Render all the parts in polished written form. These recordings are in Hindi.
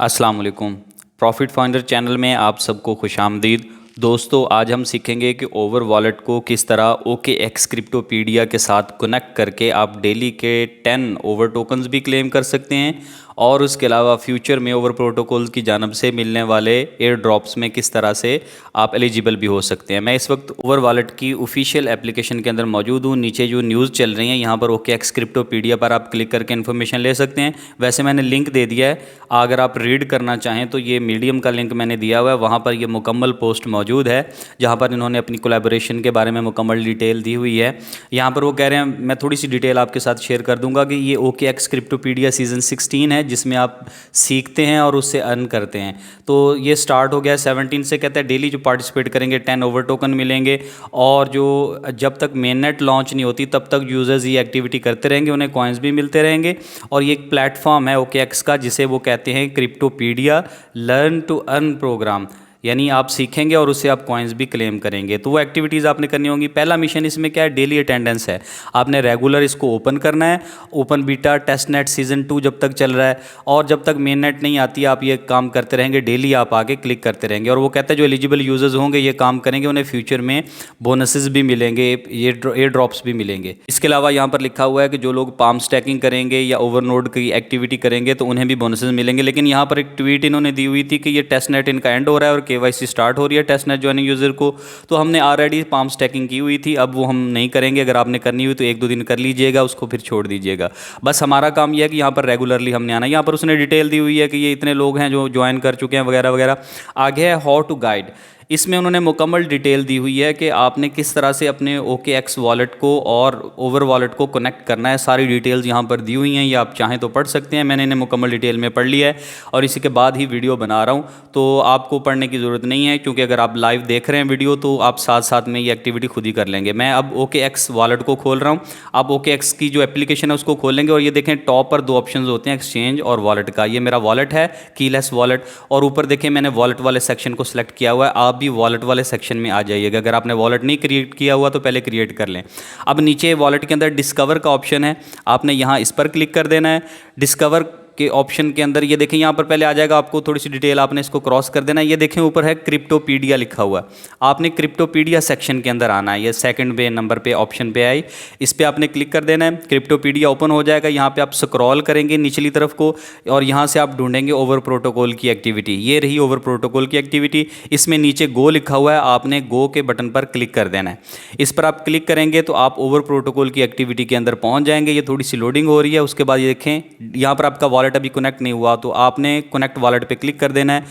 अस्सलाम वालेकुम। प्रॉफिट फाइंडर चैनल में आप सबको खुशामदीद। दोस्तों, आज हम सीखेंगे कि ओवर वॉलेट को किस तरह OKX क्रिप्टोपीडिया के साथ कनेक्ट करके आप डेली के 10 ओवर टोकन्स भी क्लेम कर सकते हैं और उसके अलावा फ्यूचर में ओवर प्रोटोकॉल की जानब से मिलने वाले एयर ड्रॉप्स में किस तरह से आप एलिजिबल भी हो सकते हैं। मैं इस वक्त ओवर वॉलेट की ऑफिशियल एप्लीकेशन के अंदर मौजूद हूँ। नीचे जो न्यूज़ चल रही हैं यहाँ पर OKX क्रिप्टोपीडिया पर आप क्लिक करके इन्फॉर्मेशन ले सकते हैं। वैसे मैंने लिंक दे दिया है, अगर आप रीड करना चाहें तो ये मीडियम का लिंक मैंने दिया हुआ है, वहाँ पर ये मुकम्मल पोस्ट मौजूद है जहाँ पर इन्होंने अपनी कोलैबोरेशन के बारे में मुकम्मल डिटेल दी हुई है। यहाँ पर वो कह रहे हैं, मैं थोड़ी सी डिटेल आपके साथ शेयर कर दूंगा कि ये OKX क्रिप्टोपीडिया सीज़न 16 है जिसमें आप सीखते हैं और उससे अर्न करते हैं। तो ये स्टार्ट हो गया 17 से। कहते हैं डेली जो पार्टिसिपेट करेंगे 10 ओवर टोकन मिलेंगे और जो जब तक मेननेट लॉन्च नहीं होती तब तक यूज़र्स ये एक्टिविटी करते रहेंगे, उन्हें कॉइन्स भी मिलते रहेंगे। और ये एक प्लेटफॉर्म है OKX का जिसे वो कहते हैं क्रिप्टोपीडिया लर्न टू अर्न प्रोग्राम, यानी आप सीखेंगे और उससे आप कॉइन्स भी क्लेम करेंगे। तो वो एक्टिविटीज़ आपने करनी होंगी। पहला मिशन इसमें क्या है, डेली अटेंडेंस है। आपने रेगुलर इसको ओपन करना है। Open beta test net season 2 जब तक चल रहा है और जब तक मेन नेट नहीं आती आप ये काम करते रहेंगे, डेली आप आके क्लिक करते रहेंगे। और वो कहता है जो एलिजिबल यूज़र्स होंगे ये काम करेंगे उन्हें फ्यूचर में बोनसेस भी मिलेंगे, ये एयर ड्रॉप्स भी मिलेंगे। इसके अलावा यहाँ पर लिखा हुआ है कि जो लोग पाम स्टैकिंग करेंगे या ओवरनोड की एक्टिविटी करेंगे तो उन्हें भी बोनसेस मिलेंगे। लेकिन यहाँ पर एक ट्वीट इन्होंने दी हुई थी कि ये टेस्ट नेट इनका एंड हो रहा है और KYC स्टार्ट हो रही है टेस्ट नेट ज्वाइनिंग यूज़र को। तो हमने ऑलरेडी पाम स्टैकिंग की हुई थी, अब वो हम नहीं करेंगे। अगर आपने करनी हुई तो 1-2 दिन कर लीजिएगा, उसको फिर छोड़ दीजिएगा। बस हमारा काम यह है कि यहाँ पर रेगुलरली हमने आना है। यहाँ पर उसने डिटेल दी हुई है कि ये इतने लोग हैं जो ज्वाइन कर चुके हैं वगैरह वगैरह। आगे है हाउ टू गाइड, इसमें उन्होंने मुकम्मल डिटेल दी हुई है कि आपने किस तरह से अपने OKX वॉलेट को और ओवर वॉलेट को कनेक्ट करना है। सारी डिटेल्स यहाँ पर दी हुई हैं, ये आप चाहें तो पढ़ सकते हैं। मैंने इन्हें मुकम्मल डिटेल में पढ़ लिया है और इसी के बाद ही वीडियो बना रहा हूँ, तो आपको पढ़ने की ज़रूरत नहीं है क्योंकि अगर आप लाइव देख रहे हैं वीडियो तो आप साथ साथ में ये एक्टिविटी खुद ही कर लेंगे। मैं अब OKX वॉलेट को खोल रहा हूँ। आप OKX की जो एप्लीकेशन है उसको खोलेंगे और ये देखें टॉप पर 2 ऑप्शन होते हैं, एक्सचेंज और वॉलेट का। ये मेरा वॉलेट है, कीलेस वॉलेट। और ऊपर देखें मैंने वॉलेट वाले सेक्शन को सिलेक्ट किया हुआ है। आप भी वॉलेट वाले सेक्शन में आ जाइएगा। अगर आपने वॉलेट नहीं क्रिएट किया हुआ तो पहले क्रिएट कर लें। अब नीचे वॉलेट के अंदर डिस्कवर का ऑप्शन है, आपने यहाँ इस पर क्लिक कर देना है। डिस्कवर के ऑप्शन के अंदर ये देखें यहाँ पर पहले आ जाएगा, आपको थोड़ी सी डिटेल आपने इसको क्रॉस कर देना है। ये देखें ऊपर है क्रिप्टोपीडिया लिखा हुआ, आपने क्रिप्टोपीडिया सेक्शन के अंदर आना है। ये सेकंड पे नंबर पे ऑप्शन पे आई, इस पर आपने क्लिक कर देना है। क्रिप्टोपीडिया ओपन हो जाएगा। यहाँ पे आप स्क्रॉल करेंगे निचली तरफ को और यहाँ से आप ढूंढेंगे ओवर प्रोटोकॉल की एक्टिविटी। ये रही ओवर प्रोटोकॉल की एक्टिविटी। इसमें नीचे गो लिखा हुआ है, आपने गो के बटन पर क्लिक कर देना है। इस पर आप क्लिक करेंगे तो आप ओवर प्रोटोकॉल की एक्टिविटी के अंदर पहुँच जाएंगे। ये थोड़ी सी लोडिंग हो रही है। उसके बाद ये देखें यहाँ पर आपका वॉलेट अभी कनेक्ट नहीं हुआ तो आपने कनेक्ट वॉलेट पे क्लिक कर देना है।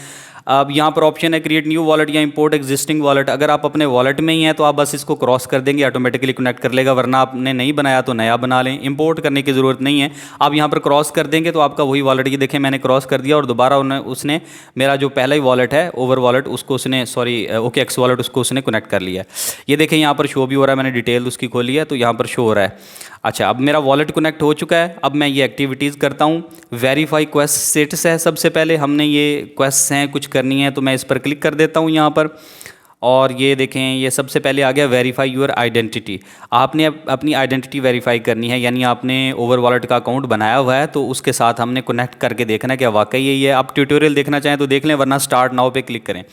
अब यहाँ पर ऑप्शन है क्रिएट न्यू वॉलेट या इंपोर्ट एग्जिस्टिंग वॉलेट। अगर आप अपने वॉलेट में ही हैं तो आप बस इसको क्रॉस कर देंगे, ऑटोमेटिकली कनेक्ट कर लेगा। वरना आपने नहीं बनाया तो नया बना लें, इंपोर्ट करने की ज़रूरत नहीं है। आप यहाँ पर क्रॉस कर देंगे तो आपका वही वॉलेट, ये देखें मैंने क्रॉस कर दिया और दोबारा उसने मेरा जो पहला ही वॉलेट है ओवर वॉलेट उसको उसने OKX वॉलेट उसको उसने कनेक्ट कर लिया। ये देखें यहाँ पर शो भी हो रहा है, मैंने डिटेल उसकी खोली है तो यहाँ पर शो हो रहा है। अच्छा, अब मेरा वॉलेट कनेक्ट हो चुका है। अब मैं ये एक्टिविटीज़ करता हूँ। वेरीफाई क्वेस्ट स्टेटस है, सबसे पहले हमने ये क्वेस्ट हैं कुछ करनी है तो मैं इस पर क्लिक कर देता हूँ यहाँ पर। और ये देखें ये सबसे पहले आ गया वेरीफाई योर आइडेंटिटी। आपने अपनी आइडेंटिटी वेरीफाई करनी है, यानी आपने ओवर वॉलेट का अकाउंट बनाया हुआ है तो उसके साथ हमने कनेक्ट करके देखना है कि वाकई यही है। आप ट्यूटोरियल देखना चाहें तो देख लें, वरना स्टार्ट नाउ पे क्लिक करें।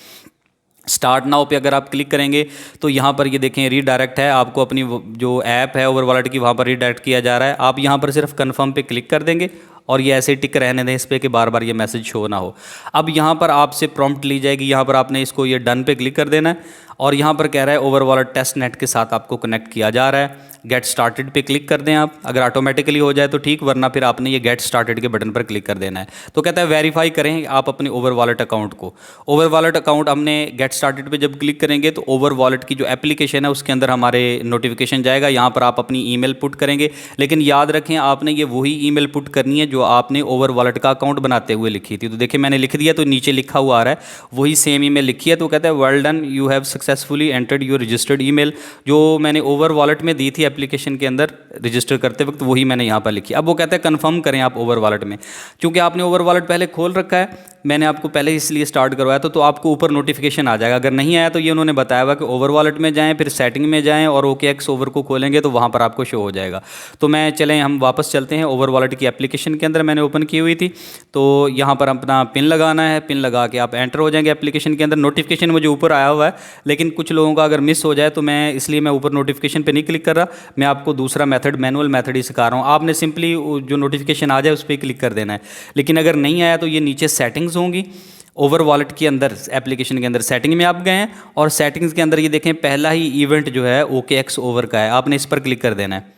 स्टार्ट नाउ पे अगर आप क्लिक करेंगे तो यहाँ पर ये देखें रीडायरेक्ट है, आपको अपनी जो ऐप है ओवर वॉलेट की वहाँ पर रीडायरेक्ट किया जा रहा है। आप यहाँ पर सिर्फ कन्फर्म पे क्लिक कर देंगे और ये ऐसे टिक रहने दें इस पर कि बार बार ये मैसेज शो ना हो। अब यहाँ पर आपसे प्रॉम्प्ट ली जाएगी, यहाँ पर आपने इसको ये डन पे क्लिक कर देना है और यहाँ पर कह रहा है ओवर वॉलेट टेस्ट नेट के साथ आपको कनेक्ट किया जा रहा है। गेट स्टार्टेड पे क्लिक कर दें आप, अगर ऑटोमेटिकली हो जाए तो ठीक, वरना फिर आपने ये गेट स्टार्टेड के बटन पर क्लिक कर देना है। तो कहता है वेरीफाई करें आप अपने ओवर वॉलेट अकाउंट को। ओवर वॉलेट अकाउंट हमने गेट स्टार्टेड पे जब क्लिक करेंगे तो ओवर वॉलेट की जो एप्लीकेशन है उसके अंदर हमारे नोटिफिकेशन जाएगा। यहाँ पर आप अपनी ईमेल पुट करेंगे, लेकिन याद रखें आपने ये वही ईमेल पुट करनी है जो आपने ओवर वॉलेट का अकाउंट बनाते हुए लिखी थी। तो देखिए मैंने लिख दिया तो नीचे लिखा हुआ आ रहा है वही सेम ईमेल लिखी है। तो कहता है well done, you have successfully entered your registered email. जो मैंने ओवर वॉलेट में दी थी एप्लीकेशन के अंदर रजिस्टर करते वक्त वही मैंने यहाँ पर लिखी। अब वो कहता है कंफर्म करें आप ओवर वॉलेट में, क्योंकि आपने ओवर वॉलेट पहले खोल रखा है। मैंने आपको पहले इसलिए स्टार्ट करवाया तो आपको ऊपर नोटिफिकेशन आ जाएगा। अगर नहीं आया तो ये उन्होंने बताया हुआ कि ओवर वॉलेट में जाएँ, फिर सेटिंग में जाएँ और OKX ओवर को खोलेंगे तो वहाँ पर आपको शो हो जाएगा। तो मैं चलें हम वापस चलते हैं ओवर वॉलेट की एप्लीकेशन के अंदर, मैंने ओपन की हुई थी। तो यहाँ पर अपना पिन लगाना है, पिन लगा के आप एंटर हो जाएंगे एप्लीकेशन के अंदर। नोटिफिकेशन मुझे ऊपर आया हुआ है, लेकिन कुछ लोगों का अगर मिस हो जाए तो मैं इसलिए मैं ऊपर नोटिफिकेशन पे नहीं क्लिक कर रहा, मैं आपको दूसरा मेथड मैनुअल मेथड ही सिखा रहा हूँ। आपने सिंपली जो नोटिफिकेशन आ जाए उस पर क्लिक कर देना है। लेकिन अगर नहीं आया तो ये नीचे सेटिंग्स होंगी ओवर वॉलेट के अंदर, एप्लीकेशन के अंदर सेटिंग में आप गए हैं और सेटिंग्स के अंदर ये देखें पहला ही इवेंट जो है OKX ओवर का है, आपने इस पर क्लिक कर देना है।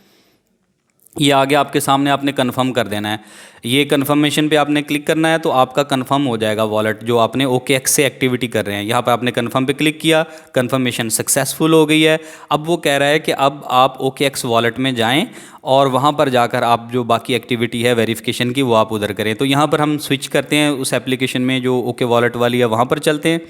ये आगे आपके सामने आपने कंफर्म कर देना है। ये कंफर्मेशन पे आपने क्लिक करना है तो आपका कंफर्म हो जाएगा वॉलेट जो आपने OKX से एक्टिविटी कर रहे हैं। यहाँ पर आपने कंफर्म पे क्लिक किया, कंफर्मेशन सक्सेसफुल हो गई है। अब वो कह रहा है कि अब आप OKX वॉलेट में जाएं और वहाँ पर जाकर आप जो बाकी एक्टिविटी है वेरिफिकेशन की वो आप उधर करें। तो यहाँ पर हम स्विच करते हैं उस एप्लीकेशन में जो OK वॉलेट वाली है, वहाँ पर चलते हैं।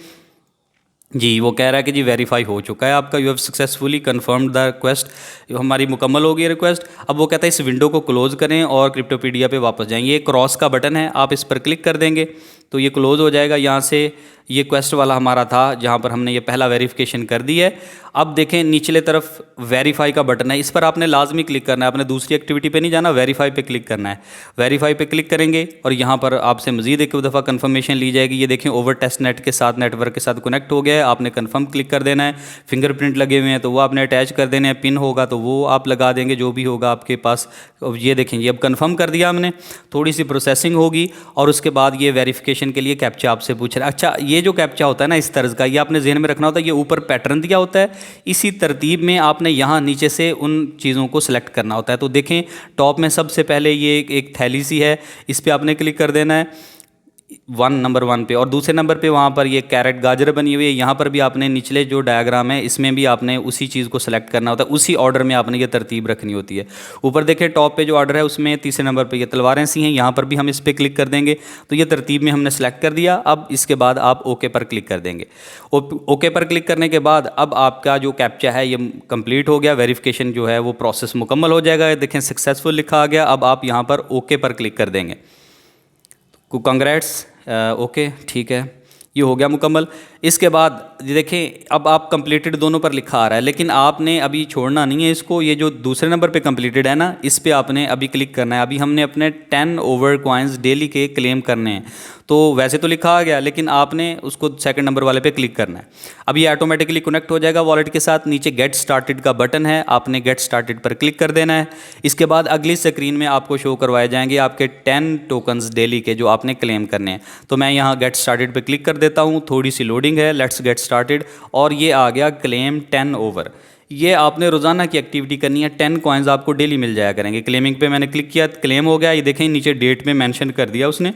जी वो कह रहा है कि जी वेरीफाई हो चुका है आपका, you have successfully confirmed the request, हमारी मुकम्मल हो गई है रिक्वेस्ट। अब वो कहता है इस विंडो को क्लोज़ करें और क्रिप्टोपीडिया पे वापस जाएंगे। ये क्रॉस का बटन है, आप इस पर क्लिक कर देंगे तो ये क्लोज़ हो जाएगा। यहाँ से ये क्वेस्ट वाला हमारा था जहाँ पर हमने ये पहला वेरिफिकेशन कर दी है। अब देखें निचले तरफ वेरीफाई का बटन है, इस पर आपने लाजमी क्लिक करना है, आपने दूसरी एक्टिविटी पे नहीं जाना, वेरीफाई पे क्लिक करना है। वेरीफाई पे क्लिक करेंगे और यहाँ पर आपसे मजीद एक दफ़ा कंफर्मेशन ली जाएगी। ये देखें ओवर टेस्ट नेट के साथ नेटवर्क के साथ कनेक्ट हो गया है, आपने कंफर्म क्लिक कर देना है। फिंगरप्रिंट लगे हुए हैं तो वो आपने अटैच कर देने हैं, पिन होगा तो वो आप लगा देंगे जो भी होगा आपके पास। ये देखेंगे अब कंफर्म कर दिया हमने, थोड़ी सी प्रोसेसिंग होगी और उसके बाद ये वेरिफिकेशन के लिए कैप्चा आपसे पूछ रहा है। अच्छा ये जो कैप्चा होता है ना इस तर्ज का, ये आपने जहन में रखना होता है। ये ऊपर पैटर्न दिया होता है, इसी तरतीब में आपने यहाँ नीचे से उन चीज़ों को सिलेक्ट करना होता है। तो देखें टॉप में सबसे पहले ये एक थैली सी है, इस पर आपने क्लिक कर देना है नंबर 1 पे, और दूसरे नंबर पे वहाँ पर ये कैरेट गाजर बनी हुई है। यहाँ पर भी आपने निचले जो डायग्राम है इसमें भी आपने उसी चीज़ को सिलेक्ट करना होता है, उसी ऑर्डर में आपने ये तरतीब रखनी होती है। ऊपर देखें टॉप पे जो ऑर्डर है उसमें तीसरे नंबर पे ये तलवारें सी हैं, यहाँ पर भी हम इस पर क्लिक कर देंगे तो ये तरतीब में हमने सेलेक्ट कर दिया। अब इसके बाद आप ओके पर क्लिक कर देंगे। ओके पर क्लिक करने के बाद अब आपका जो कैप्चा है ये कंप्लीट हो गया, वेरिफिकेशन जो है वो प्रोसेस मुकम्मल हो जाएगा। देखें सक्सेसफुल लिखा आ गया। अब आप यहाँ पर ओके पर क्लिक कर देंगे। कांग्रेट्स, ओके ठीक है, ये हो गया मुकम्मल। इसके बाद ये देखें अब आप कंप्लीटेड दोनों पर लिखा आ रहा है, लेकिन आपने अभी छोड़ना नहीं है इसको। ये जो दूसरे नंबर पे कंप्लीटेड है ना, इस पे आपने अभी क्लिक करना है। अभी हमने अपने 10 ओवर कॉइन्स डेली के क्लेम करने हैं। तो वैसे तो लिखा आ गया, लेकिन आपने उसको सेकंड नंबर वाले पे क्लिक करना है। अब ये ऑटोमेटिकली कनेक्ट हो जाएगा वॉलेट के साथ। नीचे गेट स्टार्टेड का बटन है, आपने गेट स्टार्टेड पर क्लिक कर देना है। इसके बाद अगली स्क्रीन में आपको शो करवाए जाएंगे आपके 10 टोकन्स डेली के जो आपने क्लेम करने हैं। तो मैं यहाँ गेट स्टार्टेड पर क्लिक कर देता हूँ, थोड़ी सी लोडिंग है, लेट्स गेट स्टार्टेड। और ये आ गया क्लेम 10 ओवर। ये आपने रोज़ाना की एक्टिविटी करनी है, 10 कॉइन्स आपको डेली मिल जाया करेंगे। क्लेमिंग पे मैंने क्लिक किया, क्लेम हो गया। ये देखें नीचे डेट में मेंशन कर दिया उसने,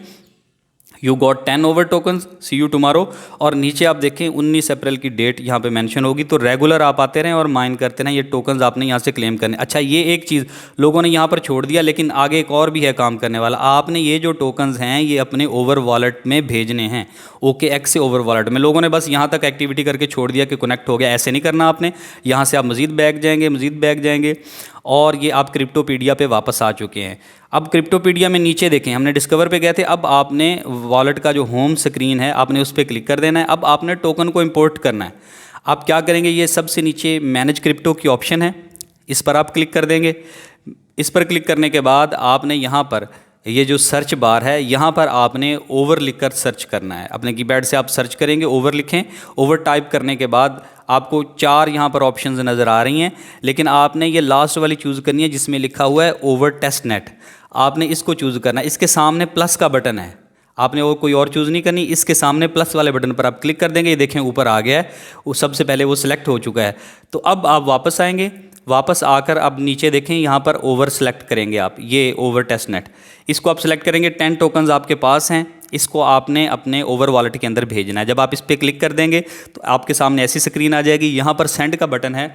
you got 10 over tokens, see you tomorrow. और नीचे आप देखें 19 अप्रैल की डेट यहाँ पे मेंशन होगी। तो रेगुलर आप आते रहें और माइन करते रहें, ये टोकन्स आपने यहाँ से क्लेम करने। अच्छा ये एक चीज़ लोगों ने यहाँ पर छोड़ दिया, लेकिन आगे एक और भी है काम करने वाला। आपने ये जो टोकन्स हैं ये अपने ओवर वॉलेट में भेजने हैं, OKX से ओवर वॉलेट में। लोगों ने बस यहाँ तक एक्टिविटी करके छोड़ दिया कि कनेक्ट हो गया, ऐसे नहीं करना आपने। यहाँ से आप मज़ीद बैक जाएंगे, मज़ीद बैक जाएंगे और ये आप क्रिप्टोपीडिया पे वापस आ चुके हैं। अब क्रिप्टोपीडिया में नीचे देखें, हमने डिस्कवर पे गए थे। अब आपने वॉलेट का जो होम स्क्रीन है आपने उस पर क्लिक कर देना है। अब आपने टोकन को इंपोर्ट करना है। आप क्या करेंगे, ये सबसे नीचे मैनेज क्रिप्टो की ऑप्शन है, इस पर आप क्लिक कर देंगे। इस पर क्लिक करने के बाद आपने यहाँ पर ये जो सर्च बार है यहाँ पर आपने ओवर लिखकर सर्च करना है। अपने कीपैड से आप सर्च करेंगे, ओवर लिखें। ओवर टाइप करने के बाद आपको 4 यहाँ पर ऑप्शंस नज़र आ रही हैं, लेकिन आपने ये लास्ट वाली चूज़ करनी है जिसमें लिखा हुआ है ओवर टेस्ट नेट। आपने इसको चूज़ करना है। इसके सामने प्लस का बटन है, आपने वो कोई और चूज़ नहीं करनी। इसके सामने प्लस वाले बटन पर आप क्लिक कर देंगे। ये देखें ऊपर आ गया है, वो सबसे पहले वो सिलेक्ट हो चुका है। तो अब आप वापस आएंगे, वापस आकर अब नीचे देखें यहाँ पर ओवर सेलेक्ट करेंगे आप, ये ओवर टेस्ट नेट, इसको आप सेलेक्ट करेंगे। 10 टोकन्स आपके पास हैं, इसको आपने अपने ओवर वॉलेट के अंदर भेजना है। जब आप इस पर क्लिक कर देंगे तो आपके सामने ऐसी स्क्रीन आ जाएगी। यहाँ पर सेंड का बटन है।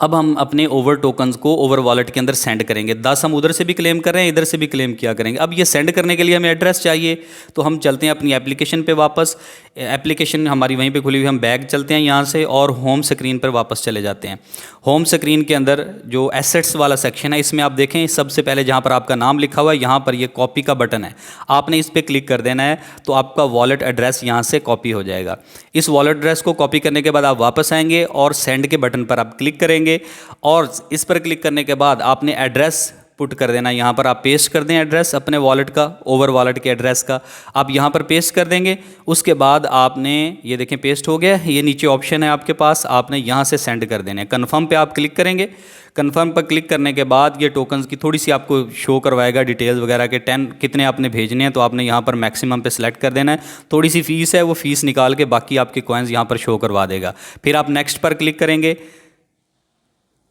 अब हम अपने ओवर टोकन्स को ओवर वॉलेट के अंदर सेंड करेंगे। 10 हम उधर से भी क्लेम कर रहे हैं, इधर से भी क्लेम किया करेंगे। अब ये सेंड करने के लिए हमें एड्रेस चाहिए, तो हम चलते हैं अपनी एप्लीकेशन पे वापस। एप्लीकेशन हमारी वहीं पे खुली हुई, हम बैक चलते हैं यहाँ से और होम स्क्रीन पर वापस चले जाते हैं। होम स्क्रीन के अंदर जो एसेट्स वाला सेक्शन है, इसमें आप देखें सबसे पहले जहाँ पर आपका नाम लिखा हुआ है, यहाँ पर ये कॉपी का बटन है, आपने इस पर क्लिक कर देना है तो आपका वॉलेट एड्रेस यहाँ से कॉपी हो जाएगा। इस वॉलेट एड्रेस को कॉपी करने के बाद आप वापस आएंगे और सेंड के बटन पर आप क्लिक करेंगे और इस पर क्लिक करने के बाद आपने एड्रेस पुट कर देना। यहाँ पर आप पेस्ट कर दें एड्रेस अपने वॉलेट का, ओवर वॉलेट के एड्रेस का आप यहाँ पर पेस्ट कर देंगे। उसके बाद आपने ये देखें पेस्ट हो गया, ये नीचे ऑप्शन है आपके पास, आपने यहाँ से सेंड कर देना है। कन्फर्म पे आप क्लिक करेंगे। कन्फर्म पर क्लिक करने के बाद ये टोकन्स की थोड़ी सी आपको शो करवाएगा डिटेल्स वगैरह के 10 कितने आपने भेजने हैं, तो आपने यहाँ पर मैक्सिमम पे सिलेक्ट कर देना है। थोड़ी सी फीस है, वो फीस निकाल के बाकी आपके कॉइन्स यहाँ पर शो करवा देगा। फिर आप नेक्स्ट पर क्लिक करेंगे।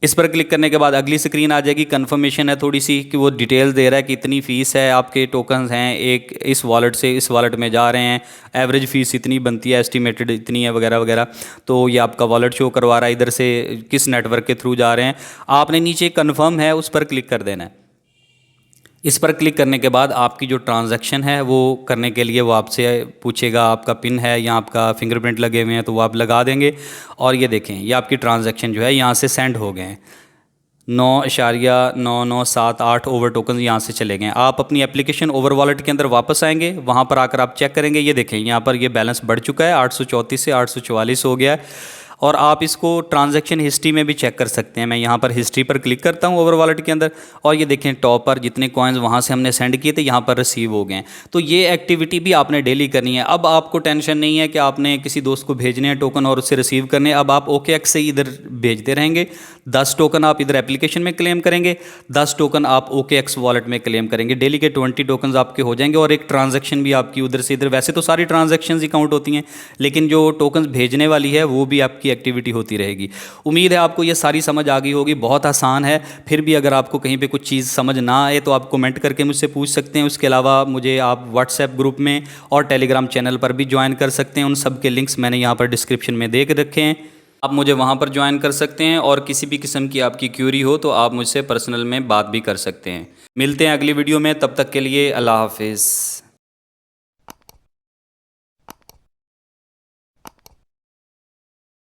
इस पर क्लिक करने के बाद अगली स्क्रीन आ जाएगी, कंफर्मेशन है थोड़ी सी कि वो डिटेल्स दे रहा है कि इतनी फ़ीस है, आपके टोकन्स हैं एक इस वॉलेट से इस वॉलेट में जा रहे हैं, एवरेज फ़ीस इतनी बनती है, एस्टिमेटेड इतनी है वगैरह वगैरह। तो ये आपका वॉलेट शो करवा रहा है इधर से किस नेटवर्क के थ्रू जा रहे हैं। आपने नीचे कन्फर्म है उस पर क्लिक कर देना है। इस पर क्लिक करने के बाद आपकी जो ट्रांजैक्शन है वो करने के लिए वो आपसे पूछेगा आपका पिन है या आपका फिंगरप्रिंट लगे हुए हैं, तो वो आप लगा देंगे और ये देखें ये आपकी ट्रांजैक्शन जो है यहाँ से सेंड हो गए हैं। 9.9978 ओवर टोकन यहाँ से चले गए। आप अपनी एप्लीकेशन ओवर वॉलेट के अंदर वापस आएंगे, वहाँ पर आकर आप चेक करेंगे, ये देखें यहाँ पर ये बैलेंस बढ़ चुका है, 834 से 844 हो गया है। और आप इसको ट्रांजैक्शन हिस्ट्री में भी चेक कर सकते हैं। मैं यहाँ पर हिस्ट्री पर क्लिक करता हूँ ओवर वॉलेट के अंदर और ये देखें टॉप पर जितने कॉइन्स वहाँ से हमने सेंड किए थे यहाँ पर रिसीव हो गए हैं। तो ये एक्टिविटी भी आपने डेली करनी है। अब आपको टेंशन नहीं है कि आपने किसी दोस्त को भेजने हैं टोकन और उससे रिसीव करने हैं। अब आप OKX से इधर भेजते रहेंगे। 10 टोकन आप इधर एप्लीकेशन में क्लेम करेंगे, 10 टोकन आप OKX वॉलेट में क्लेम करेंगे। डेली के 20 टोकन आपके हो जाएंगे और एक ट्रांजैक्शन भी आपकी उधर से इधर। वैसे तो सारी ट्रांजैक्शन ही काउंट होती हैं, लेकिन जो टोकन भेजने वाली है वो भी आपकी एक्टिविटी होती रहेगी। उम्मीद है आपको ये सारी समझ आ गई होगी। बहुत आसान है। फिर भी अगर आपको कहीं पे कुछ चीज़ समझ ना आए तो आप कमेंट करके मुझसे पूछ सकते हैं। उसके अलावा मुझे आप व्हाट्सएप ग्रुप में और टेलीग्राम चैनल पर भी ज्वाइन कर सकते हैं। उन सब के लिंक्स मैंने यहाँ पर डिस्क्रिप्शन में दे रखे हैं, आप मुझे वहाँ पर ज्वाइन कर सकते हैं। और किसी भी किस्म की आपकी क्यूरी हो तो आप मुझसे पर्सनल में बात भी कर सकते हैं। मिलते हैं अगली वीडियो में, तब तक के लिए अल्लाह हाफिज़।